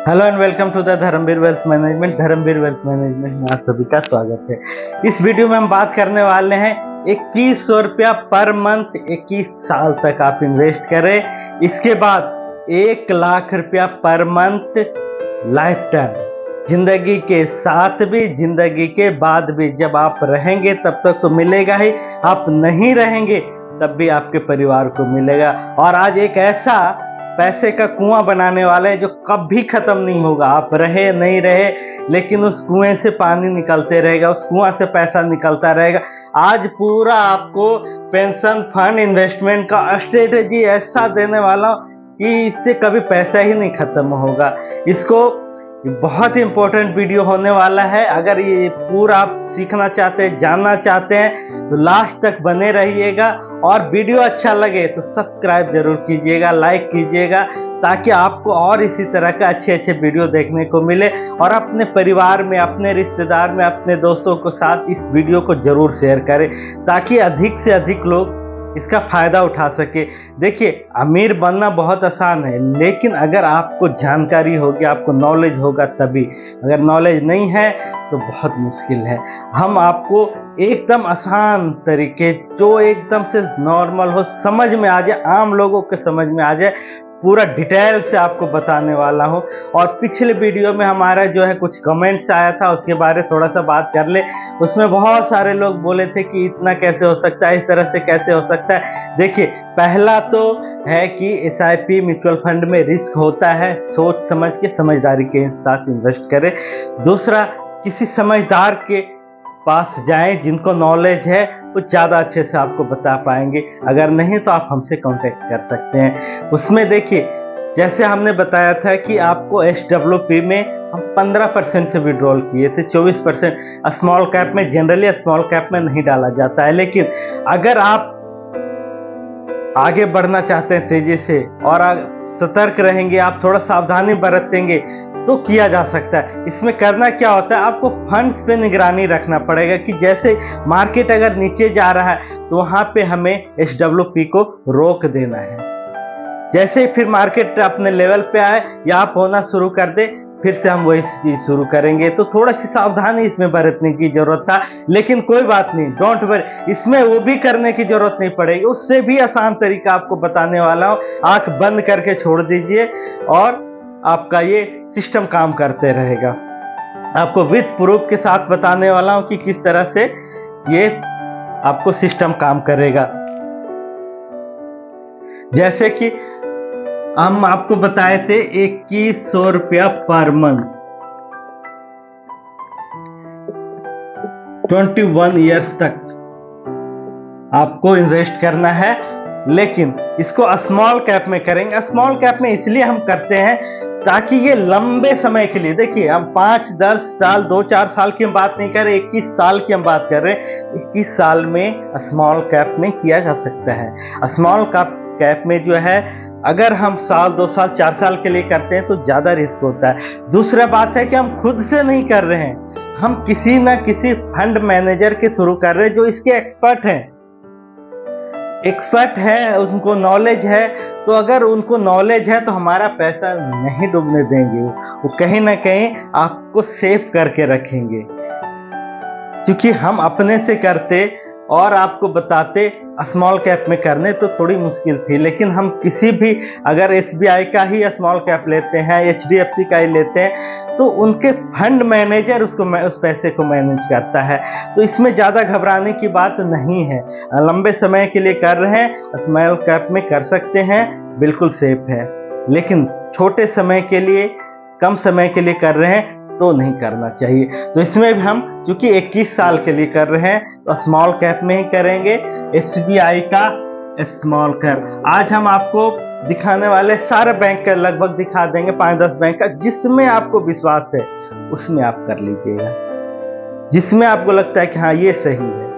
Hello and welcome to the Dharmveer wealth management. Dharmveer wealth management में आप सभी का स्वागत है। इस वीडियो में हम बात करने वाले हैं 2100 रुपया पर मंथ 21 साल तक आप इन्वेस्ट करें। इसके बाद 1 लाख रुपया पर मंथ लाइफ टाइम, जिंदगी के साथ भी जिंदगी के बाद भी। जब आप रहेंगे तब तक तो मिलेगा ही, आप नहीं रहेंगे तब भी आपके परिवार को मिलेगा। और आज एक ऐसा पैसे का कुआं बनाने वाले हैं जो कभी खत्म नहीं होगा। आप रहे नहीं रहे लेकिन उस कुएं से पानी निकलते रहेगा, उस कुआं से पैसा निकलता रहेगा। आज पूरा आपको पेंशन फंड इन्वेस्टमेंट का स्ट्रेटेजी ऐसा देने वाला हूं कि इससे कभी पैसा ही नहीं खत्म होगा। इसको बहुत ही इंपॉर्टेंट वीडियो होने वाला है। अगर ये पूरा आप सीखना चाहते हैं, जानना चाहते हैं तो लास्ट तक बने रहिएगा। और वीडियो अच्छा लगे तो सब्सक्राइब जरूर कीजिएगा, लाइक कीजिएगा, ताकि आपको और इसी तरह का अच्छे वीडियो देखने को मिले। और अपने परिवार में, अपने रिश्तेदार में, अपने दोस्तों के साथ इस वीडियो को जरूर शेयर करें ताकि अधिक से अधिक लोग इसका फायदा उठा सके। देखिए, अमीर बनना बहुत आसान है, लेकिन अगर आपको जानकारी होगी, आपको नॉलेज होगा तभी। अगर नॉलेज नहीं है तो बहुत मुश्किल है। हम आपको एकदम आसान तरीके, जो एकदम से नॉर्मल हो, समझ में आ जाए, आम लोगों के समझ में आ जाए, पूरा डिटेल से आपको बताने वाला हूं। और पिछले वीडियो में हमारा जो है कुछ कमेंट्स आया था, उसके बारे में थोड़ा सा बात कर ले। उसमें बहुत सारे लोग बोले थे कि इतना कैसे हो सकता है, इस तरह से कैसे हो सकता है। देखिए, पहला तो है कि SIP म्यूचुअल फंड में रिस्क होता है, सोच समझ के, समझदारी के साथ इन्वेस्ट करें। दूसरा, किसी समझदार के पास जाएं जिनको नॉलेज है, वो ज़्यादा अच्छे से आपको बता पाएंगे। अगर नहीं तो आप हमसे कांटेक्ट कर सकते हैं। उसमें देखिए, जैसे हमने बताया था कि आपको SWP में हम 15% से विड्रॉल किए थे, 24% स्मॉल कैप में। जनरली स्मॉल कैप में नहीं डाला जाता है, लेकिन अगर आप आगे बढ़ना चाहते हैं तेजी से और सतर्क रहेंगे, आप थोड़ा सावधानी बरतेंगे तो किया जा सकता है। इसमें करना क्या होता है, आपको फंड्स पे निगरानी रखना पड़ेगा कि जैसे मार्केट अगर नीचे जा रहा है तो वहां पे हमें SWP को रोक देना है। जैसे ही फिर मार्केट अपने लेवल पे आए या आप होना शुरू कर दे, फिर से हम वही चीज शुरू करेंगे। तो थोड़ा सी सावधानी इसमें बरतने की जरूरत था, लेकिन कोई बात नहीं, डोंट वरी, इसमें वो भी करने की जरूरत नहीं पड़ेगी। उससे भी आसान तरीका आपको बताने वाला हूं। आंख बंद करके छोड़ दीजिए और आपका ये सिस्टम काम करते रहेगा। आपको विद प्रूफ के साथ बताने वाला हूं कि किस तरह से ये आपको सिस्टम काम करेगा। जैसे कि हम आपको बताए थे 2100 रुपया पर मंथ 21 ईयर्स तक आपको इन्वेस्ट करना है, लेकिन इसको स्मॉल कैप में करेंगे। स्मॉल कैप में इसलिए हम करते हैं ताकि ये लंबे समय के लिए, देखिए हम 5-10 साल, 2-4 साल की हम बात नहीं कर रहे, 21 साल की हम बात कर रहे हैं। 21 साल में स्मॉल कैप में किया जा सकता है। स्मॉल कैप में जो है, अगर हम साल, 2 साल, 4 साल के लिए करते हैं तो ज्यादा रिस्क होता है। दूसरा बात है कि हम खुद से नहीं कर रहे हैं, हम किसी ना किसी फंड मैनेजर के थ्रू कर रहे हैं जो इसके एक्सपर्ट हैं, उनको नॉलेज है। तो अगर उनको नॉलेज है तो हमारा पैसा नहीं डूबने देंगे, वो कहीं ना कहीं आपको सेफ करके रखेंगे। क्योंकि हम अपने से करते और आपको बताते स्मॉल कैप में करने तो थोड़ी मुश्किल थी, लेकिन हम किसी भी, अगर SBI का ही स्मॉल कैप लेते हैं, HDFC का ही लेते हैं, तो उनके फंड मैनेजर उस पैसे को मैनेज करता है। तो इसमें ज़्यादा घबराने की बात नहीं है। लंबे समय के लिए कर रहे हैं, स्मॉल कैप में कर सकते हैं, बिल्कुल सेफ है। लेकिन छोटे समय के लिए, कम समय के लिए कर रहे हैं तो नहीं करना चाहिए। तो इसमें भी हम चूंकि 21 साल के लिए कर रहे हैं तो स्मॉल कैप में ही करेंगे, SBI का स्मॉल कैप। आज हम आपको दिखाने वाले सारे बैंक का लगभग दिखा देंगे, 5-10 बैंक का, जिसमें आपको विश्वास है उसमें आप कर लीजिएगा, जिसमें आपको लगता है कि हाँ ये सही है।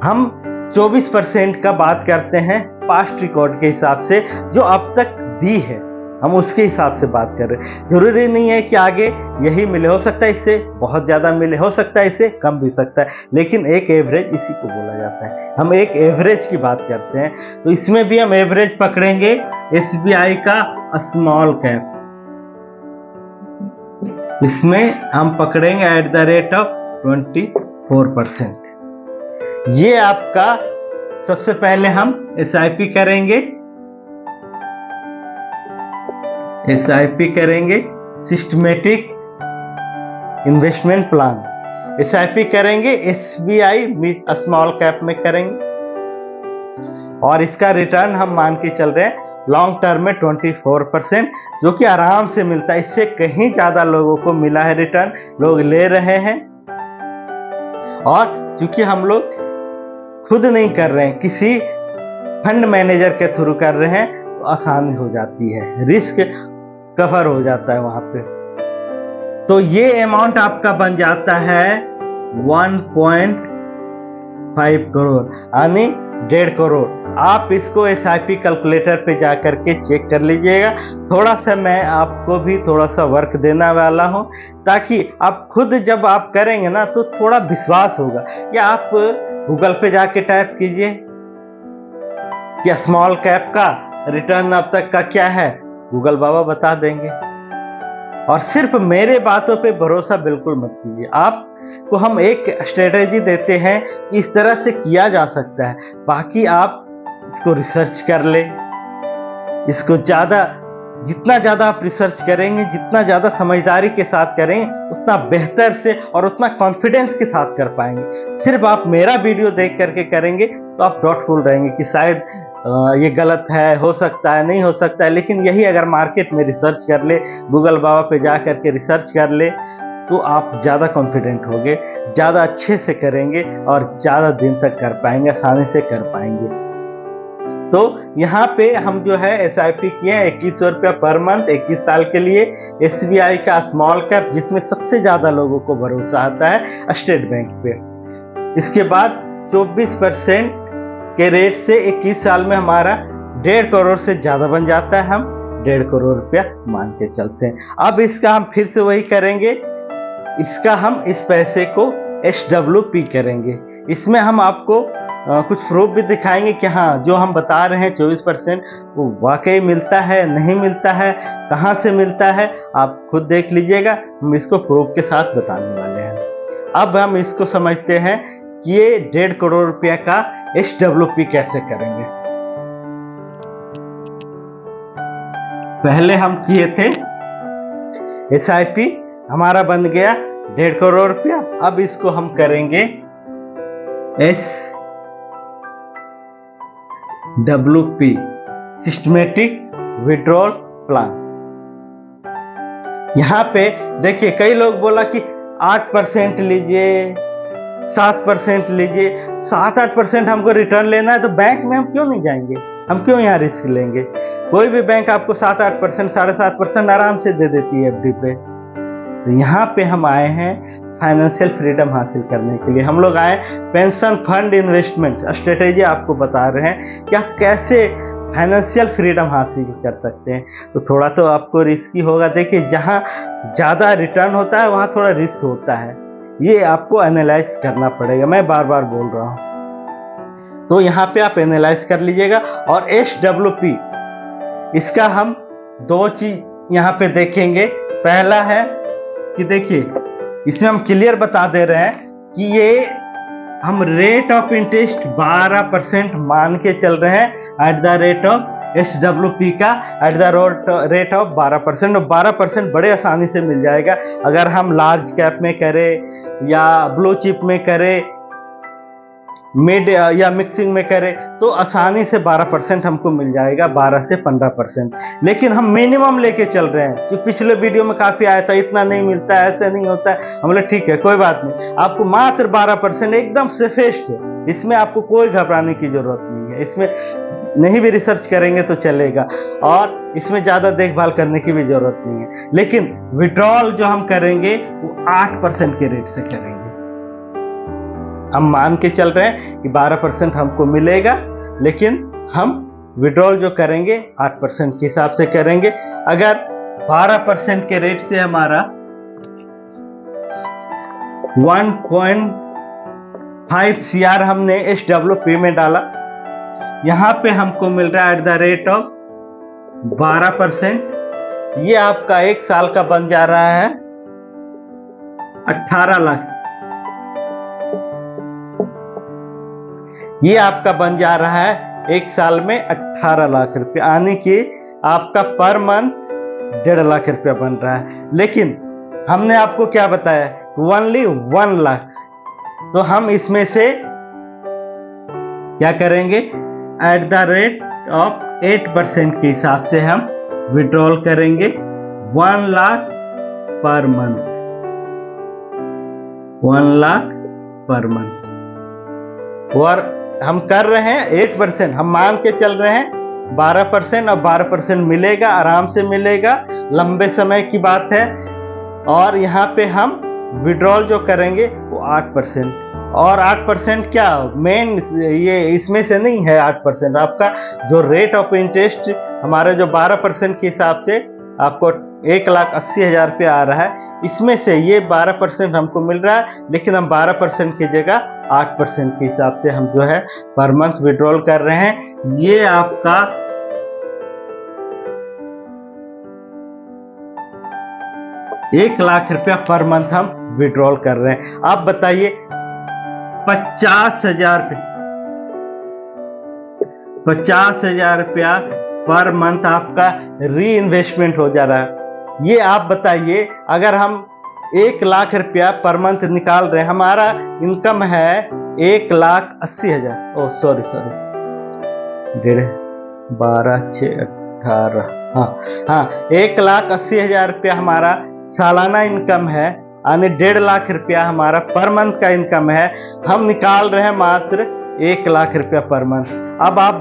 हम 24% का बात करते हैं पास्ट रिकॉर्ड के हिसाब से, जो अब तक दी है, हम उसके हिसाब से बात कर रहे हैं। जरूरी नहीं है कि आगे यही मिले, हो सकता है इससे बहुत ज्यादा मिले, हो सकता है इससे कम भी सकता है, लेकिन एक एवरेज इसी को बोला जाता है। हम एक एवरेज की बात करते हैं, तो इसमें भी हम एवरेज पकड़ेंगे SBI का स्मॉल कैप। इसमें हम पकड़ेंगे एट द रेट ऑफ 24%। ये आपका सबसे पहले हम SIP करेंगे, सिस्टमेटिक इन्वेस्टमेंट प्लान। SIP करेंगे SBI स्मॉल कैप में करेंगे, और इसका रिटर्न हम मान के चल रहे हैं लॉन्ग टर्म में 24%, जो कि आराम से मिलता है। इससे कहीं ज्यादा लोगों को मिला है रिटर्न, लोग ले रहे हैं। और चूंकि हम लोग खुद नहीं कर रहे हैं, किसी फंड मैनेजर के थ्रू कर रहे हैं, तो आसानी हो जाती है, रिस्क कवर हो जाता है वहां पे। तो ये अमाउंट आपका बन जाता है 1.5 करोड़, यानी 1.5 करोड़। आप इसको SIP कैलकुलेटर पे जा करके चेक कर लीजिएगा। थोड़ा सा मैं आपको भी थोड़ा सा वर्क देने वाला हूं, ताकि आप खुद जब आप करेंगे ना तो थोड़ा विश्वास होगा। या आप गूगल पे जाके टाइप कीजिए कि स्मॉल कैप का रिटर्न अब तक का क्या है, गूगल बाबा बता देंगे। और सिर्फ मेरे बातों पे भरोसा बिल्कुल मत कीजिए। आपको हम एक स्ट्रेटेजी देते हैं कि इस तरह से किया जा सकता है, बाकी आप इसको रिसर्च कर ले। इसको जितना ज्यादा आप रिसर्च करेंगे, जितना ज्यादा समझदारी के साथ करेंगे, उतना बेहतर से और उतना कॉन्फिडेंस के साथ कर पाएंगे। सिर्फ आप मेरा वीडियो देख करके करेंगे तो आप डाउटफुल रहेंगे कि शायद ये गलत है, हो सकता है, नहीं हो सकता है। लेकिन यही अगर मार्केट में रिसर्च कर ले, गूगल बाबा पे जा करके रिसर्च कर ले, तो आप ज़्यादा कॉन्फिडेंट होंगे, ज़्यादा अच्छे से करेंगे और ज़्यादा दिन तक कर पाएंगे, आसानी से कर पाएंगे। तो यहाँ पे हम जो है SIP किए 2100 रुपया पर मंथ 21 साल के लिए। SBI का स्मॉल कैप, जिसमें सबसे ज़्यादा लोगों को भरोसा आता है स्टेट बैंक पे। इसके बाद 24% के रेट से 21 साल में हमारा 1.5 करोड़ से ज़्यादा बन जाता है। हम 1.5 करोड़ रुपया मान के चलते हैं। अब इसका हम फिर से वही करेंगे, इसका हम इस पैसे को SWP करेंगे। इसमें हम आपको कुछ प्रूफ भी दिखाएंगे कि हाँ, जो हम बता रहे हैं 24% वो वाकई मिलता है, नहीं मिलता है, कहाँ से मिलता है, आप खुद देख लीजिएगा। हम इसको प्रूफ के साथ बताने वाले हैं। अब हम इसको समझते हैं कि ये 1.5 करोड़ रुपया का SWP कैसे करेंगे। पहले हम किए थे SIP, हमारा बन गया 1.5 करोड़ रुपया। अब इसको हम करेंगे SWP, सिस्टमेटिक विड्रॉल प्लान। यहां पे देखिए, कई लोग बोला कि 8% लीजिए, 7% लीजिए। 7-8% हमको रिटर्न लेना है तो बैंक में हम क्यों नहीं जाएंगे, हम क्यों यहाँ रिस्क लेंगे। कोई भी बैंक आपको 7-8%, 7.5% आराम से दे देती है FD पे। तो यहाँ पे हम आए हैं फाइनेंशियल फ्रीडम हासिल करने के लिए। हम लोग आए पेंशन फंड इन्वेस्टमेंट स्ट्रेटेजी आपको बता रहे हैं कि आप कैसे फाइनेंशियल फ्रीडम हासिल कर सकते हैं। तो थोड़ा तो आपको रिस्की होगा। देखिए, जहाँ ज़्यादा रिटर्न होता है वहाँ थोड़ा रिस्क होता है, ये आपको एनालाइज करना पड़ेगा। मैं बार बार बोल रहा हूँ, तो यहाँ पे आप एनालाइज कर लीजिएगा। और SWP, इसका हम 2 चीज यहाँ पे देखेंगे। पहला है कि देखिए, इसमें हम क्लियर बता दे रहे हैं कि ये हम रेट ऑफ इंटरेस्ट 12% मान के चल रहे हैं at the rate of SWP का, एट द रेट ऑफ 12%। और 12% बड़े आसानी से मिल जाएगा। अगर हम लार्ज कैप में करें या ब्लू चिप में करें, मिड या मिक्सिंग में करें, तो आसानी से 12% हमको मिल जाएगा, 12 से 15%। लेकिन हम मिनिमम लेके चल रहे हैं, जो पिछले वीडियो में काफी आया था, इतना नहीं मिलता है, ऐसा नहीं होता है। हम बोले ठीक है, कोई बात नहीं, आपको मात्र 12% एकदम सेफेस्ट है। इसमें आपको कोई घबराने की जरूरत नहीं है। इसमें नहीं भी रिसर्च करेंगे तो चलेगा, और इसमें ज्यादा देखभाल करने की भी जरूरत नहीं है। लेकिन विड्रॉल जो हम करेंगे वो 8% के रेट से करेंगे। हम मान के चल रहे हैं कि 12% हमको मिलेगा, लेकिन हम विड्रॉल जो करेंगे 8% के हिसाब से करेंगे। अगर 12% के रेट से हमारा 1.5 CR हमने SWP में डाला, यहां पे हमको मिल रहा है एट द रेट ऑफ 12%। ये आपका 1 साल का बन जा रहा है 18 लाख, ये आपका बन जा रहा है एक साल में 18 लाख रुपया, यानी कि आपका पर मंथ 1.5 लाख रुपया बन रहा है। लेकिन हमने आपको क्या बताया, ओनली 1 लाख। तो हम इसमें से क्या करेंगे, एट द रेट ऑफ 8% के हिसाब से हम विड्रॉल करेंगे 1 lakh per month, 1 lakh per month. और हम कर रहे हैं 8%, हम मान के चल रहे हैं 12%, और 12% मिलेगा, आराम से मिलेगा, लंबे समय की बात है। और यहाँ पे हम विड्रॉल जो करेंगे वो 8%, और 8% क्या मेन, ये इसमें से नहीं है 8%, आपका जो रेट ऑफ इंटरेस्ट हमारे जो 12% के हिसाब से आपको 1,80,000 रुपया आ रहा है, इसमें से ये 12% हमको मिल रहा है। लेकिन हम 12% की जगह 8% के हिसाब से हम जो है पर मंथ विड्रॉल कर रहे हैं। ये आपका 1 लाख रुपया पर मंथ हम विड्रॉल कर रहे हैं। आप बताइए 50,000 रुपया पर मंथ आपका री इन्वेस्टमेंट हो जा रहा है। ये आप बताइए, अगर हम 1 लाख रुपया पर मंथ निकाल रहे हैं, हमारा इनकम है 1,80,000, ओ सॉरी 12, 6, 18, हाँ 1,80,000 रुपया हमारा सालाना इनकम है, यानी 1.5 लाख रुपया हमारा पर मंथ का इनकम है। हम निकाल रहे हैं मात्र 1 लाख रुपया पर मंथ। अब आप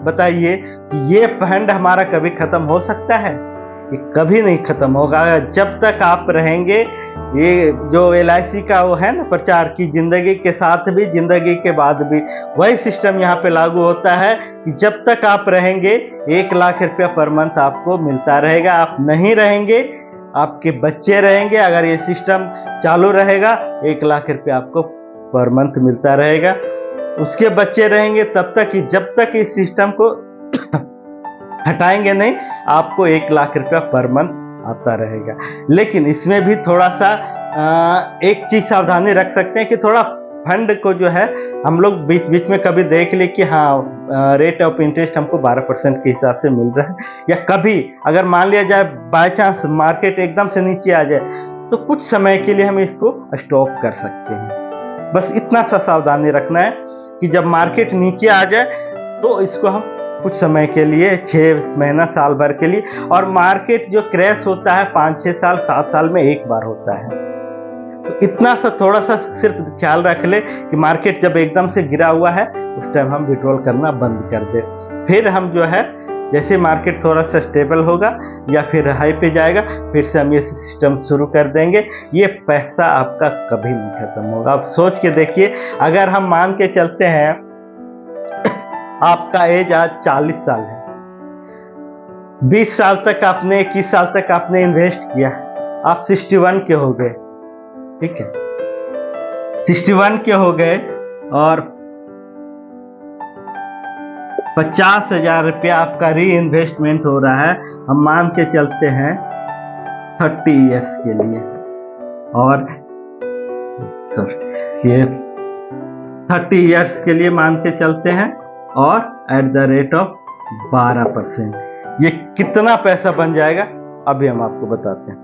बताइए कि ये फंड हमारा कभी खत्म हो सकता है? ये कभी नहीं खत्म होगा। जब तक आप रहेंगे, ये जो LIC का वो है ना प्रचार की, जिंदगी के साथ भी जिंदगी के बाद भी, वही सिस्टम यहाँ पे लागू होता है कि जब तक आप रहेंगे 1 लाख रुपया पर मंथ आपको मिलता रहेगा। आप नहीं रहेंगे, आपके बच्चे रहेंगे, अगर ये सिस्टम चालू रहेगा 1 लाख रुपया आपको पर मंथ मिलता रहेगा। उसके बच्चे रहेंगे तब तक, जब तक इस सिस्टम को हटाएंगे नहीं, आपको 1 लाख रुपया पर मंथ आता रहेगा। लेकिन इसमें भी थोड़ा सा एक चीज सावधानी रख सकते हैं कि थोड़ा फंड को जो है हम लोग बीच बीच में कभी देख ले कि हाँ रेट ऑफ इंटरेस्ट हमको 12% के हिसाब से मिल रहा है, या कभी अगर मान लिया जाए बाय चांस मार्केट एकदम से नीचे आ जाए तो कुछ समय के लिए हम इसको स्टॉप कर सकते हैं। बस इतना सा सावधानी रखना है कि जब मार्केट नीचे आ जाए तो इसको हम कुछ समय के लिए, 6 महीना साल भर के लिए, और मार्केट जो क्रैश होता है 5-6 साल 7 साल में एक बार होता है, तो इतना सा थोड़ा सा सिर्फ ख्याल रख ले कि मार्केट जब एकदम से गिरा हुआ है उस टाइम हम विड्रॉल करना बंद कर दे। फिर हम जो है जैसे मार्केट थोड़ा सा स्टेबल होगा या फिर हाई पे जाएगा, फिर से हम ये सिस्टम शुरू कर देंगे। ये पैसा आपका कभी नहीं खत्म होगा। आप सोच के देखिए, अगर हम मान के चलते हैं आपका एज आज 40 साल है, 20 साल तक आपने, 21 साल तक आपने इन्वेस्ट किया, आप 61 के हो गए, ठीक है, 61 के हो गए, और 50,000 रुपया आपका री इन्वेस्टमेंट हो रहा है। हम मान के चलते हैं 30 ईयर्स के लिए, और ये 30 ईयर्स के लिए मान के चलते हैं, और एट द रेट ऑफ 12%। ये कितना पैसा बन जाएगा अभी हम आपको बताते हैं।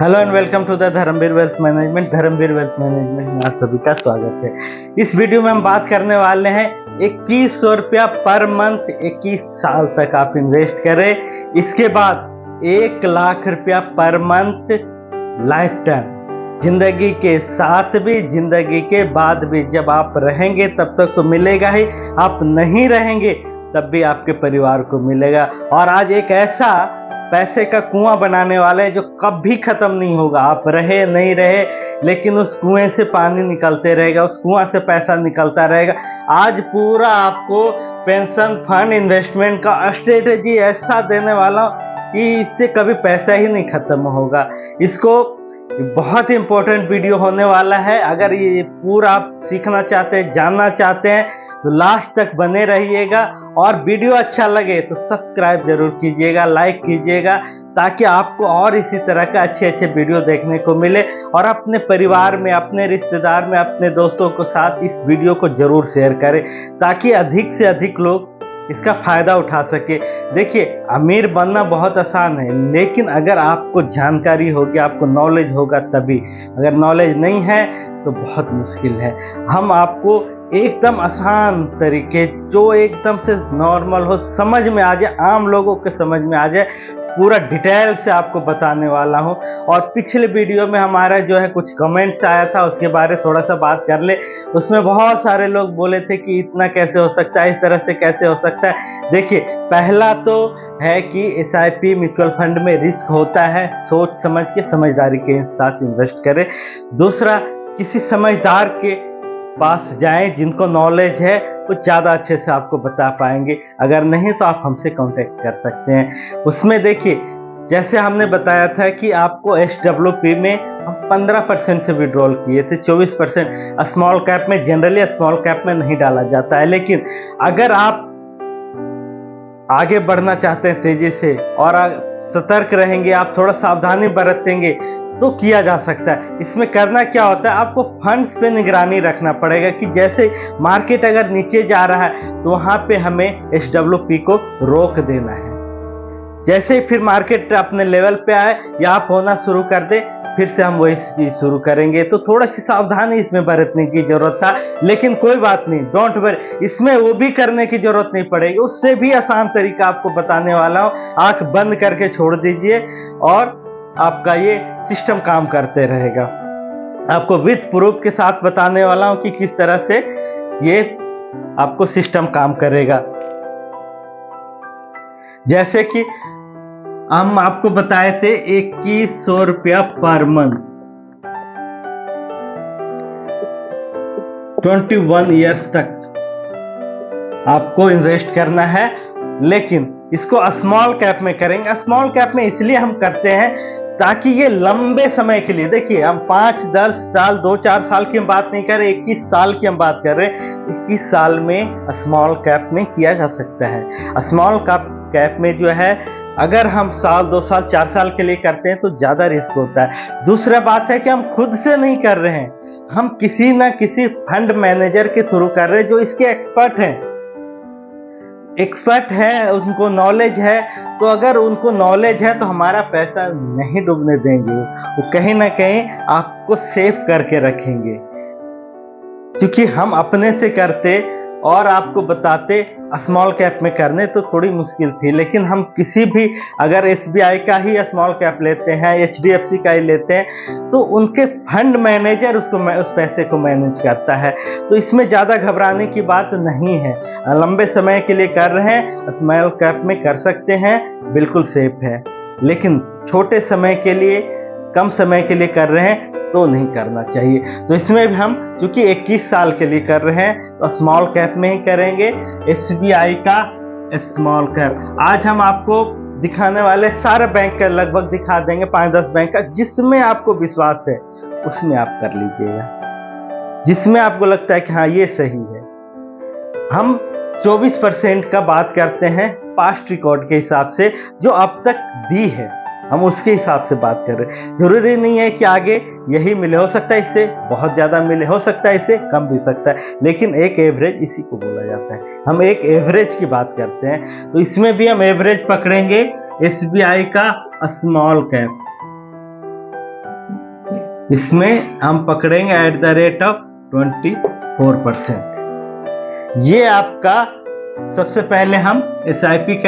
Hello and welcome to the Dharmveer wealth management. Dharmveer wealth management में आप सभी का स्वागत है। इस वीडियो में हम बात करने वाले हैं 2100 रुपया पर मंथ 21 साल तक आप इन्वेस्ट करें। इसके बाद 1 लाख रुपया पर मंथ लाइफ टाइम, जिंदगी के साथ भी जिंदगी के बाद भी। जब आप रहेंगे तब तक तो मिलेगा ही, आप नहीं रहेंगे तब भी आपके परिवार को मिलेगा। और आज एक ऐसा पैसे का कुआं बनाने वाले हैं जो कभी खत्म नहीं होगा। आप रहे नहीं रहे, लेकिन उस कुएं से पानी निकलते रहेगा, उस कुआं से पैसा निकलता रहेगा। आज पूरा आपको पेंशन फंड इन्वेस्टमेंट का स्ट्रेटेजी ऐसा देने वाला हूं कि इससे कभी पैसा ही नहीं खत्म होगा। इसको बहुत इंपॉर्टेंट वीडियो होने वाला है। अगर ये पूरा आप सीखना चाहते हैं, जानना चाहते हैं, तो लास्ट तक बने रहिएगा, और वीडियो अच्छा लगे तो सब्सक्राइब जरूर कीजिएगा, लाइक कीजिएगा, ताकि आपको और इसी तरह का अच्छे अच्छे वीडियो देखने को मिले। और अपने परिवार में, अपने रिश्तेदार में, अपने दोस्तों के साथ इस वीडियो को जरूर शेयर करें, ताकि अधिक से अधिक लोग इसका फायदा उठा सके। देखिए, अमीर बनना बहुत आसान है, लेकिन अगर आपको जानकारी होगी, आपको नॉलेज होगा तभी। अगर नॉलेज नहीं है तो बहुत मुश्किल है। हम आपको एकदम आसान तरीके, जो एकदम से नॉर्मल हो, समझ में आ जाए, आम लोगों के समझ में आ जाए, पूरा डिटेल से आपको बताने वाला हूं। और पिछले वीडियो में हमारा जो है कुछ कमेंट्स आया था, उसके बारे थोड़ा सा बात कर ले। उसमें बहुत सारे लोग बोले थे कि इतना कैसे हो सकता है, इस तरह से कैसे हो सकता है। देखिए, पहला तो है कि SIP म्यूचुअल फंड में रिस्क होता है, सोच समझ के, समझदारी के साथ इन्वेस्ट करें। दूसरा, किसी समझदार के पास जाएं, जिनको नॉलेज है, वो ज़्यादा अच्छे से आपको बता पाएंगे। अगर नहीं तो आप हमसे कांटेक्ट कर सकते हैं। उसमें देखिए, जैसे हमने बताया था कि आपको SWP में हम 15% से विड्रॉल किए थे, 24% स्मॉल कैप में। जनरली स्मॉल कैप में नहीं डाला जाता है, लेकिन अगर आप आगे बढ़ना चाहते हैं तेजी से और सतर्क रहेंगे, आप थोड़ा सावधानी बरतेंगे, तो किया जा सकता है। इसमें करना क्या होता है, आपको फंड्स पे निगरानी रखना पड़ेगा कि जैसे मार्केट अगर नीचे जा रहा है तो वहां पे हमें SWP को रोक देना है। जैसे ही फिर मार्केट अपने लेवल पे आए या आप होना शुरू कर दे, फिर से हम वही चीज शुरू करेंगे। तो थोड़ा सी सावधानी इसमें बरतने की जरूरत था, लेकिन कोई बात नहीं, डोंट वरी, इसमें वो भी करने की जरूरत नहीं पड़ेगी। उससे भी आसान तरीका आपको बताने वाला हूँ। आंख बंद करके छोड़ दीजिए और आपका ये सिस्टम काम करते रहेगा। आपको विथ प्रूफ के साथ बताने वाला हूं कि किस तरह से ये आपको सिस्टम काम करेगा। जैसे कि हम आपको बताए थे 2100 रुपया पर मंथ, 21 ईयर्स तक आपको इन्वेस्ट करना है, लेकिन इसको स्मॉल कैप में करेंगे। स्मॉल कैप में इसलिए हम करते हैं ताकि ये लंबे समय के लिए, देखिए हम 5-10 साल, 2-4 साल की हम बात नहीं कर रहे, 21 साल की हम बात कर रहे हैं। 21 साल में स्मॉल कैप में किया जा सकता है। स्मॉल कैप में जो है, अगर हम साल, 2 साल, 4 साल के लिए करते हैं तो ज्यादा रिस्क होता है। दूसरा बात है कि हम खुद से नहीं कर रहे हैं, हम किसी ना किसी फंड मैनेजर के थ्रू कर रहे हैं, जो इसके एक्सपर्ट है, उनको नॉलेज है। तो अगर उनको नॉलेज है तो हमारा पैसा नहीं डूबने देंगे, वो कहीं ना कहीं आपको सेफ करके रखेंगे। क्योंकि हम अपने से करते और आपको बताते स्मॉल कैप में करने तो थोड़ी मुश्किल थी, लेकिन हम किसी भी, अगर SBI का ही स्मॉल कैप लेते हैं, HDFC का ही लेते हैं, तो उनके फंड मैनेजर उस पैसे को मैनेज करता है। तो इसमें ज़्यादा घबराने की बात नहीं है। लंबे समय के लिए कर रहे हैं, स्मॉल कैप में कर सकते हैं, बिल्कुल सेफ है। लेकिन छोटे समय के लिए, कम समय के लिए कर रहे हैं तो नहीं करना चाहिए। तो इसमें भी हम चूंकि 21 साल के लिए कर रहे हैं तो स्मॉल कैप में ही करेंगे, SBI का स्मॉल कैप। आज हम आपको दिखाने वाले सारे बैंक का लगभग दिखा देंगे, 5-10 बैंक का, जिसमें आपको विश्वास है उसमें आप कर लीजिएगा, जिसमें आपको लगता है कि हाँ ये सही है। हम 24% का बात करते हैं पास्ट रिकॉर्ड के हिसाब से, जो अब तक दी है, हम उसके हिसाब से बात कर रहे हैं। जरूरी नहीं है कि आगे यही मिले, हो सकता है इससे बहुत ज्यादा मिले, हो सकता है इससे कम भी सकता है, लेकिन एक एवरेज इसी को बोला जाता है। हम एक एवरेज की बात करते हैं, तो इसमें भी हम एवरेज पकड़ेंगे SBI का स्मॉल कैप। इसमें हम पकड़ेंगे @24%। ये आपका, सबसे पहले हम SIP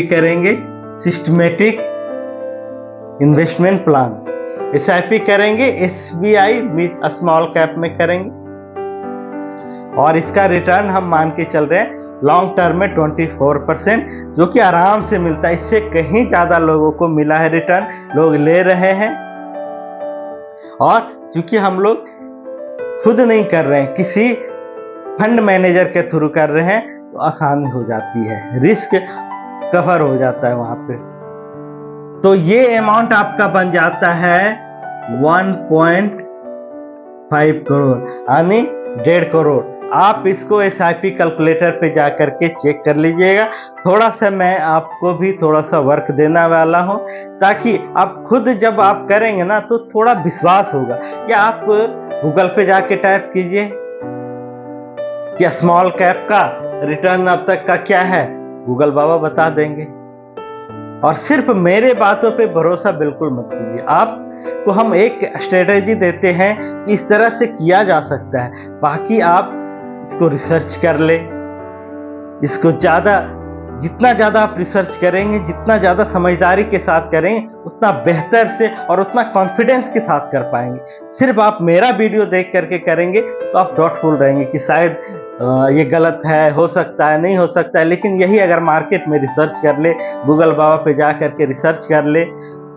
करेंगे, सिस्टमेटिक इन्वेस्टमेंट प्लान। SIP करेंगे SBI विद स्मॉल कैप में करेंगे, और इसका रिटर्न हम मान के चल रहे हैं लॉन्ग टर्म में 24%, जो कि आराम से मिलता है। इससे कहीं ज्यादा लोगों को मिला है रिटर्न, लोग ले रहे हैं। और चूंकि हम लोग खुद नहीं कर रहे हैं, किसी फंड मैनेजर के थ्रू कर रहे हैं, तो आसानी हो जाती है, रिस्क कवर हो जाता है वहां पे। तो ये अमाउंट आपका बन जाता है 5 करोड़ यानी 1.5 करोड़। आप इसको SIP कैलकुलेटर पे जा करके चेक कर लीजिएगा। थोड़ा सा मैं आपको भी थोड़ा सा वर्क देने वाला हूँ, ताकि आप खुद जब आप करेंगे ना तो थोड़ा विश्वास होगा। या आप गूगल पे जाके टाइप कीजिए कि स्मॉल कैप का रिटर्न अब तक का क्या है, गूगल बाबा बता देंगे। और सिर्फ मेरे बातों पे भरोसा बिल्कुल मत कीजिए। आपको हम एक स्ट्रेटेजी देते हैं कि इस तरह से किया जा सकता है, बाकी आप इसको रिसर्च कर ले। इसको जितना ज़्यादा आप रिसर्च करेंगे, जितना ज़्यादा समझदारी के साथ करेंगे, उतना बेहतर से और उतना कॉन्फिडेंस के साथ कर पाएंगे। सिर्फ आप मेरा वीडियो देख करके करेंगे तो आप डाउटफुल रहेंगे कि शायद ये गलत है, हो सकता है, नहीं हो सकता है। लेकिन यही अगर मार्केट में रिसर्च कर ले, गूगल बाबा पे जा करके रिसर्च कर ले,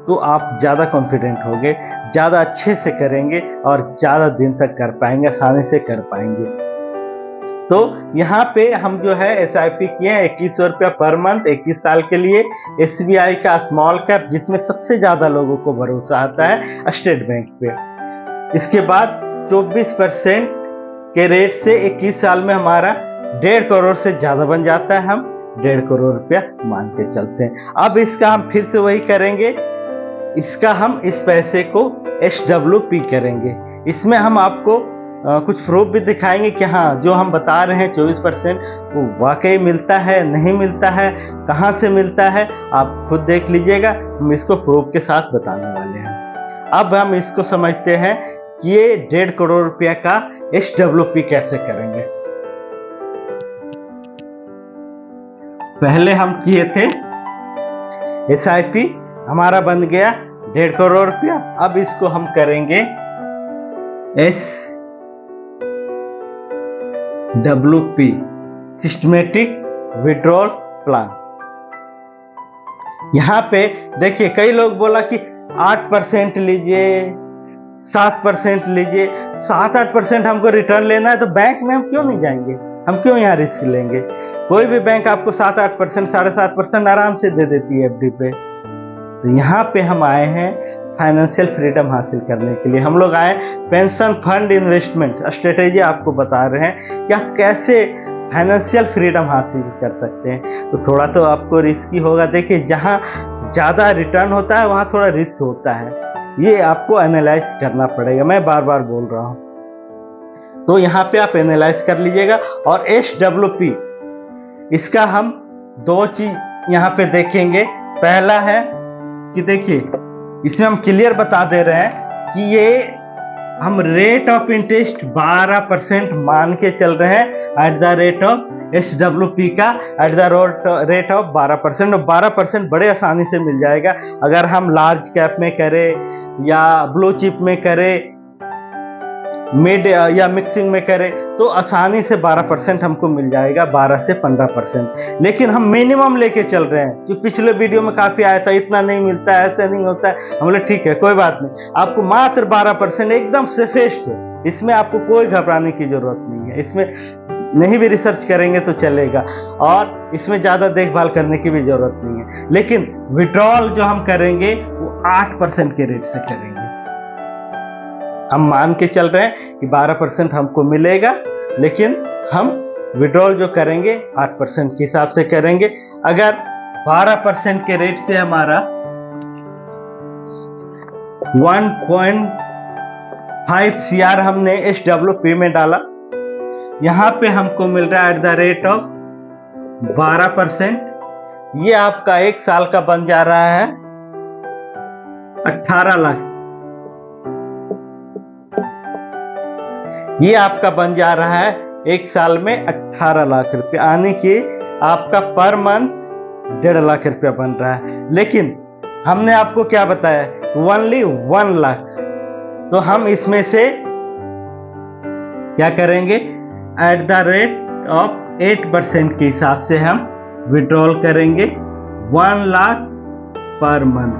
तो आप ज़्यादा कॉन्फिडेंट होंगे, ज़्यादा अच्छे से करेंगे और ज़्यादा दिन तक कर पाएंगे, आसानी से कर पाएंगे। तो यहाँ पे हम जो है SIP किए हैं 2100 रुपया पर मंथ 21 साल के लिए। SBI का स्मॉल कैप, जिसमें सबसे ज़्यादा लोगों को भरोसा आता है स्टेट बैंक पे। इसके बाद 24% के रेट से 21 साल में हमारा 1.5 करोड़ से ज़्यादा बन जाता है। हम 1.5 करोड़ रुपया मान के चलते हैं। अब इसका हम फिर से वही करेंगे, इसका हम इस पैसे को SWP करेंगे। इसमें हम आपको कुछ प्रूफ भी दिखाएंगे कि हाँ, जो हम बता रहे हैं 24% वो वाकई मिलता है, नहीं मिलता है, कहाँ से मिलता है, आप खुद देख लीजिएगा। हम इसको प्रूफ के साथ बताने वाले हैं। अब हम इसको समझते हैं कि ये 1.5 करोड़ रुपया का SWP कैसे करेंगे। पहले हम किए थे SIP, हमारा बन गया 1.5 करोड़ रुपया। अब इसको हम करेंगे SWP, सिस्टमेटिक विड्रॉल प्लान। यहां पे देखिए, कई लोग बोला कि 8% लीजिए, 7% लीजिए। 7-8% हमको रिटर्न लेना है तो बैंक में हम क्यों नहीं जाएंगे, हम क्यों यहाँ रिस्क लेंगे। कोई भी बैंक आपको 7-8%, 7.5% आराम से दे देती है FD पे। तो यहाँ पे हम आए हैं फाइनेंशियल फ्रीडम हासिल करने के लिए। हम लोग आए पेंशन फंड इन्वेस्टमेंट स्ट्रेटेजी आपको बता रहे हैं कि आप कैसे फाइनेंशियल फ्रीडम हासिल कर सकते हैं। तो थोड़ा तो आपको रिस्की होगा। देखिए, जहाँ ज़्यादा रिटर्न होता है वहाँ थोड़ा रिस्क होता है, ये आपको एनालाइज करना पड़ेगा। मैं बार बार बोल रहा हूँ, तो यहाँ पे आप एनालाइज कर लीजिएगा। और SWP, इसका हम 2 चीज यहाँ पे देखेंगे। पहला है कि देखिए, इसमें हम क्लियर बता दे रहे हैं कि ये हम रेट ऑफ इंटरेस्ट 12% मान के चल रहे हैं at the rate of SWP का, एट द रेट ऑफ 12%। और 12% बड़े आसानी से मिल जाएगा। अगर हम लार्ज कैप में करें या ब्लू चिप में करें, मिड या मिक्सिंग में करें, तो आसानी से 12% हमको मिल जाएगा, 12 से 15%। लेकिन हम मिनिमम लेके चल रहे हैं, जो पिछले वीडियो में काफी आया था, इतना नहीं मिलता है, ऐसे नहीं होता है। हम बोले ठीक है, कोई बात नहीं, आपको मात्र 12% एकदम सेफेस्ट है। इसमें आपको कोई घबराने की जरूरत नहीं है। इसमें नहीं भी रिसर्च करेंगे तो चलेगा, और इसमें ज्यादा देखभाल करने की भी जरूरत नहीं है। लेकिन विड्रॉल जो हम करेंगे वो 8% के रेट से करेंगे। हम मान के चल रहे हैं कि 12% हमको मिलेगा, लेकिन हम विड्रॉल जो करेंगे 8% के हिसाब से करेंगे। अगर 12% के रेट से हमारा 1.5 CR हमने SWP में डाला, यहां पे हमको मिल रहा है एट द रेट ऑफ 12%। ये आपका 1 साल का बन जा रहा है 18 लाख। ये आपका बन जा रहा है 1 साल में 18 लाख रुपए, यानी कि आपका पर मंथ 1.5 लाख रुपया बन रहा है। लेकिन हमने आपको क्या बताया, ओनली 1 लाख। तो हम इसमें से क्या करेंगे, एट द रेट ऑफ 8% के हिसाब से हम विड्रॉल करेंगे 1 lakh per month,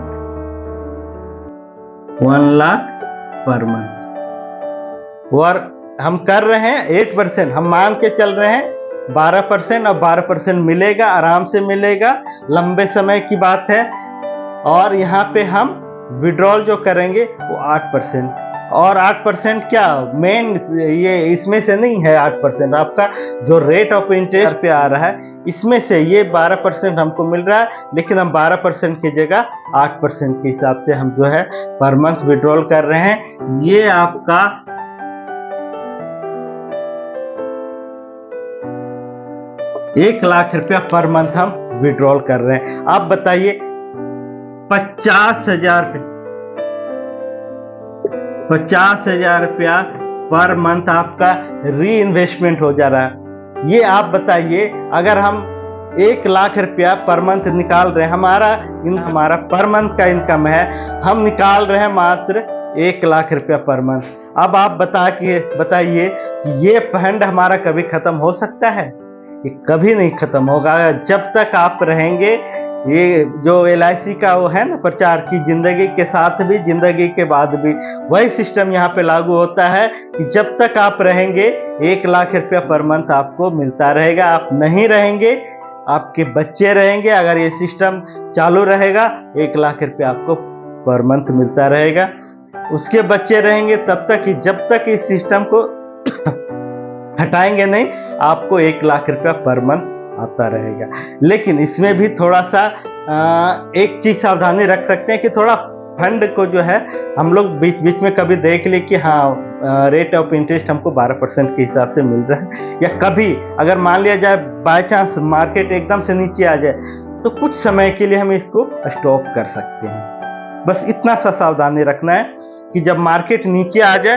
1 lakh per month. और हम कर रहे हैं 8%, हम मान के चल रहे हैं 12%, और 12% मिलेगा, आराम से मिलेगा, लंबे समय की बात है। और यहाँ पे हम विड्रॉल जो करेंगे वो 8%। और 8% क्या मेन ये इसमें से नहीं है। 8% आपका जो रेट ऑफ इंटरेस्ट पे आ रहा है इसमें से ये 12% हमको मिल रहा है, लेकिन हम 12% की जगह 8% के हिसाब से हम जो है पर मंथ विड्रॉल कर रहे हैं। ये आपका 1 लाख रुपया पर मंथ हम विड्रॉल कर रहे हैं। आप बताइए 50,000 रुपया पर मंथ आपका री इन्वेस्टमेंट हो जा रहा है। ये आप बताइए अगर हम 1 लाख रुपया पर मंथ निकाल रहे हैं, हमारा पर मंथ का इनकम है, हम निकाल रहे हैं मात्र 1 लाख रुपया पर मंथ। अब आप बताइए कि ये फंड हमारा कभी खत्म हो सकता है? ये कभी नहीं खत्म होगा जब तक आप रहेंगे। ये जो LIC का वो है ना प्रचार की जिंदगी के साथ भी जिंदगी के बाद भी, वही सिस्टम यहाँ पे लागू होता है कि जब तक आप रहेंगे 1 लाख रुपया पर मंथ आपको मिलता रहेगा। आप नहीं रहेंगे, आपके बच्चे रहेंगे, अगर ये सिस्टम चालू रहेगा 1 लाख रुपया आपको पर मंथ मिलता रहेगा। उसके बच्चे रहेंगे तब तक ही, जब तक इस सिस्टम को हटाएंगे नहीं, आपको 1 लाख रुपया पर मंथ आता रहेगा। लेकिन इसमें भी थोड़ा सा एक चीज सावधानी रख सकते हैं कि थोड़ा फंड को जो है हम लोग बीच बीच में कभी देख ले कि हाँ रेट ऑफ इंटरेस्ट हमको 12% के हिसाब से मिल रहा है, या कभी अगर मान लिया जाए बाय चांस मार्केट एकदम से नीचे आ जाए तो कुछ समय के लिए हम इसको स्टॉप कर सकते हैं। बस इतना सा सावधानी रखना है कि जब मार्केट नीचे आ जाए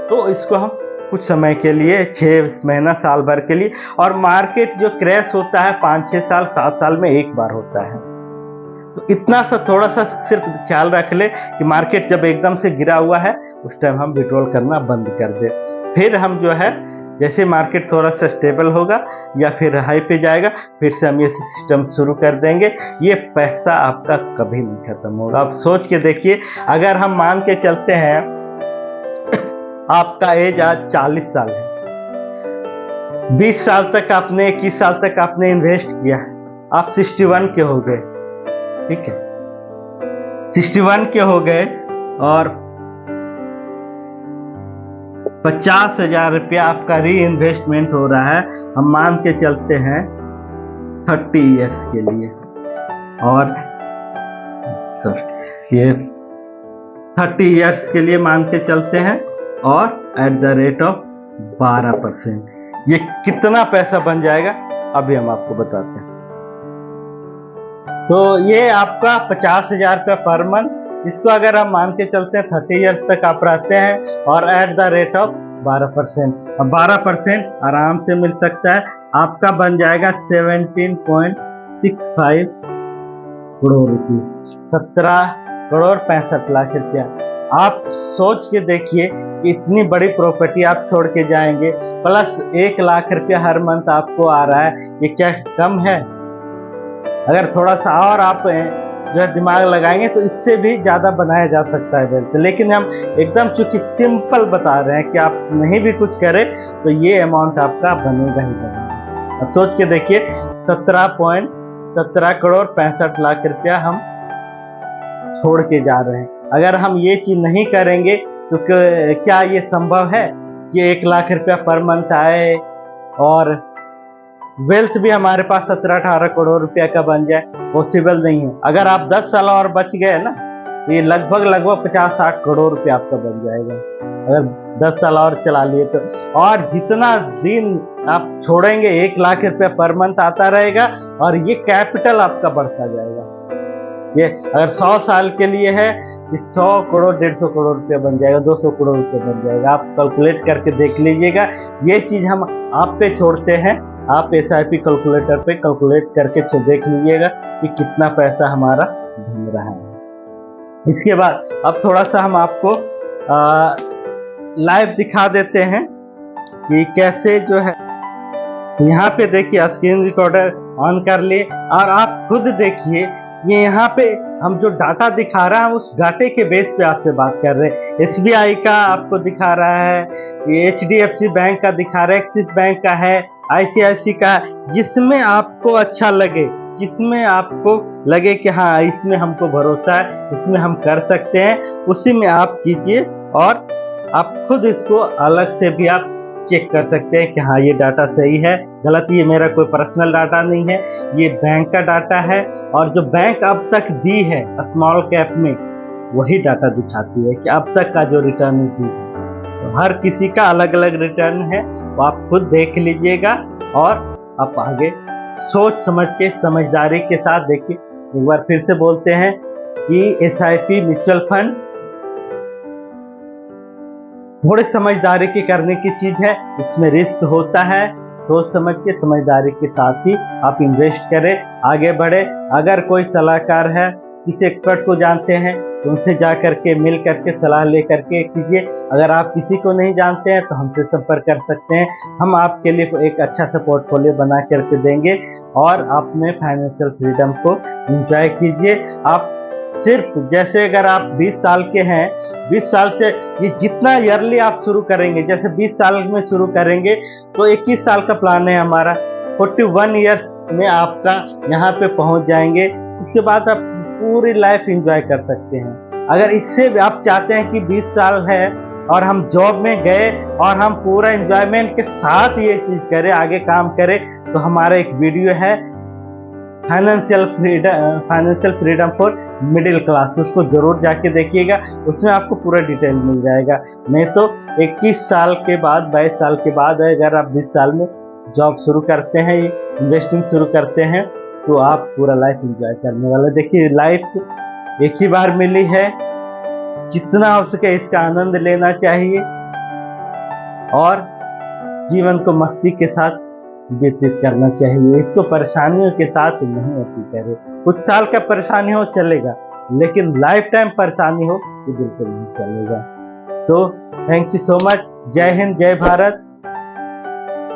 तो इसको हम कुछ समय के लिए 6 महीना साल भर के लिए, और मार्केट जो क्रैश होता है 5-6 साल 7 साल में एक बार होता है, तो इतना सा थोड़ा सा सिर्फ ख्याल रख ले कि मार्केट जब एकदम से गिरा हुआ है उस टाइम हम विड्रॉल करना बंद कर दे। फिर हम जो है जैसे मार्केट थोड़ा सा स्टेबल होगा या फिर हाई पे जाएगा फिर से हम ये सिस्टम शुरू कर देंगे। ये पैसा आपका कभी नहीं खत्म होगा। आप सोच के देखिए, अगर हम मान के चलते हैं आपका एज आज 40 साल है, 20 साल तक आपने 21 साल तक आपने इन्वेस्ट किया, आप 61 के हो गए, ठीक है 61 के हो गए, और 50,000 रुपया आपका री इन्वेस्टमेंट हो रहा है। हम मान के चलते हैं 30 ईयर्स के लिए, और ये 30 ईयर्स के लिए मान के चलते हैं, और एट द रेट ऑफ 12%। ये कितना पैसा बन जाएगा अभी हम आपको बताते हैं। तो ये आपका 50,000 रुपया पर मंथ, इसको अगर हम मान के चलते हैं 30 ईयर्स तक आप रहते हैं, और एट द रेट ऑफ 12%। अब 12% आराम से मिल सकता है, आपका बन जाएगा 17.65 करोड़ रुपीज, 17 करोड़ 65 लाख रुपया। आप सोच के देखिए कि इतनी बड़ी प्रॉपर्टी आप छोड़ के जाएंगे, प्लस 1 लाख रुपया हर मंथ आपको आ रहा है, ये क्या कम है? अगर थोड़ा सा और आप जो है दिमाग लगाएंगे तो इससे भी ज्यादा बनाया जा सकता है वेल्थ। लेकिन हम एकदम चूंकि सिंपल बता रहे हैं कि आप नहीं भी कुछ करें तो ये अमाउंट आपका बनेगा ही बनेगा। अब सोच के देखिए 17 करोड़ 65 लाख रुपया हम छोड़ के जा रहे हैं। अगर हम ये चीज नहीं करेंगे तो क्या ये संभव है कि 1 लाख रुपया पर मंथ आए और वेल्थ भी हमारे पास 17-18 करोड़ रुपया का बन जाए? पॉसिबल नहीं है। अगर आप 10 साल और बच गए ना तो ये लगभग 50-60 करोड़ रुपया आपका बन जाएगा, अगर 10 साल और चला लिए तो। और जितना दिन आप छोड़ेंगे 1 लाख रुपया पर मंथ आता रहेगा, और ये कैपिटल आपका बढ़ता जाएगा। ये अगर 100 साल के लिए है, 100 करोड़ 150 करोड़ रुपया बन जाएगा, 200 करोड़ रुपया बन जाएगा। आप कैलकुलेट करके देख लीजिएगा। ये चीज हम आप पे छोड़ते हैं, आप SIP कैलकुलेटर पे कैलकुलेट करके देख लीजिएगा कि कितना पैसा हमारा बन रहा है। इसके बाद अब थोड़ा सा हम आपको लाइव दिखा देते हैं कि कैसे जो है। यहाँ पे देखिए स्क्रीन रिकॉर्डर ऑन कर लिए, और आप खुद देखिए ये यहाँ पे हम जो डाटा दिखा रहा है उस डाटे के बेस पे आपसे बात कर रहे हैं। SBI का आपको दिखा रहा है, ये HDFC बैंक का दिखा रहा है, एक्सिस बैंक का है, ICICI का, जिसमें आपको अच्छा लगे, जिसमें आपको लगे कि हाँ इसमें हमको भरोसा है, इसमें हम कर सकते हैं, उसी में आप कीजिए और आप खुद इसको अलग से भी आप चेक कर सकते हैं कि हाँ ये डाटा सही है गलत। ये मेरा कोई पर्सनल डाटा नहीं है, ये बैंक का डाटा है, और जो बैंक अब तक दी है स्मॉल कैप में वही डाटा दिखाती है कि अब तक का जो रिटर्न दी है। तो हर किसी का अलग अलग रिटर्न है, वो आप खुद देख लीजिएगा और आप आगे सोच समझ के समझदारी के साथ देखिए। एक बार फिर से बोलते हैं कि SIP म्यूचुअल फंड थोड़ी समझदारी की करने की चीज है, इसमें रिस्क होता है। सोच समझ के समझदारी के साथ ही आप इन्वेस्ट करें, आगे बढ़े। अगर कोई सलाहकार है, किसी एक्सपर्ट को जानते हैं तो उनसे जा करके मिल करके सलाह ले करके कीजिए। अगर आप किसी को नहीं जानते हैं तो हमसे संपर्क कर सकते हैं, हम आपके लिए एक अच्छा सा पोर्टफोलियो बना करके देंगे और अपने फाइनेंशियल फ्रीडम को एंजॉय कीजिए। आप सिर्फ जैसे अगर आप 20 साल के हैं, 20 साल से ये जितना ईयरली आप शुरू करेंगे, जैसे 20 साल में शुरू करेंगे तो 21 साल का प्लान है हमारा, 41 ईयर्स में आपका यहाँ पे पहुँच जाएंगे। इसके बाद आप पूरी लाइफ एंजॉय कर सकते हैं। अगर इससे भी आप चाहते हैं कि 20 साल है और हम जॉब में गए और हम पूरा एंजॉयमेंट के साथ ये चीज करें, आगे काम करें, तो हमारा एक वीडियो है financial freedom for middle class, उसको जरूर जाके देखिएगा, उसमें आपको पूरा डिटेल मिल जाएगा। नहीं तो 21 साल के बाद, 22 साल के बाद अगर आप 20 साल में जॉब शुरू करते हैं, इन्वेस्टिंग शुरू करते हैं, तो आप पूरा लाइफ एंजॉय करने वाले। देखिए लाइफ एक ही बार मिली है, जितना हो सके इसका आनंद लेना चाहिए और जीवन को मस्ती के साथ व्यतीत करना चाहिए। इसको परेशानियों के साथ नहीं होती करे। कुछ साल का परेशानी हो चलेगा, लेकिन लाइफ टाइम परेशानी हो तो बिल्कुल नहीं चलेगा। तो थैंक यू सो मच। जय हिंद, जय भारत।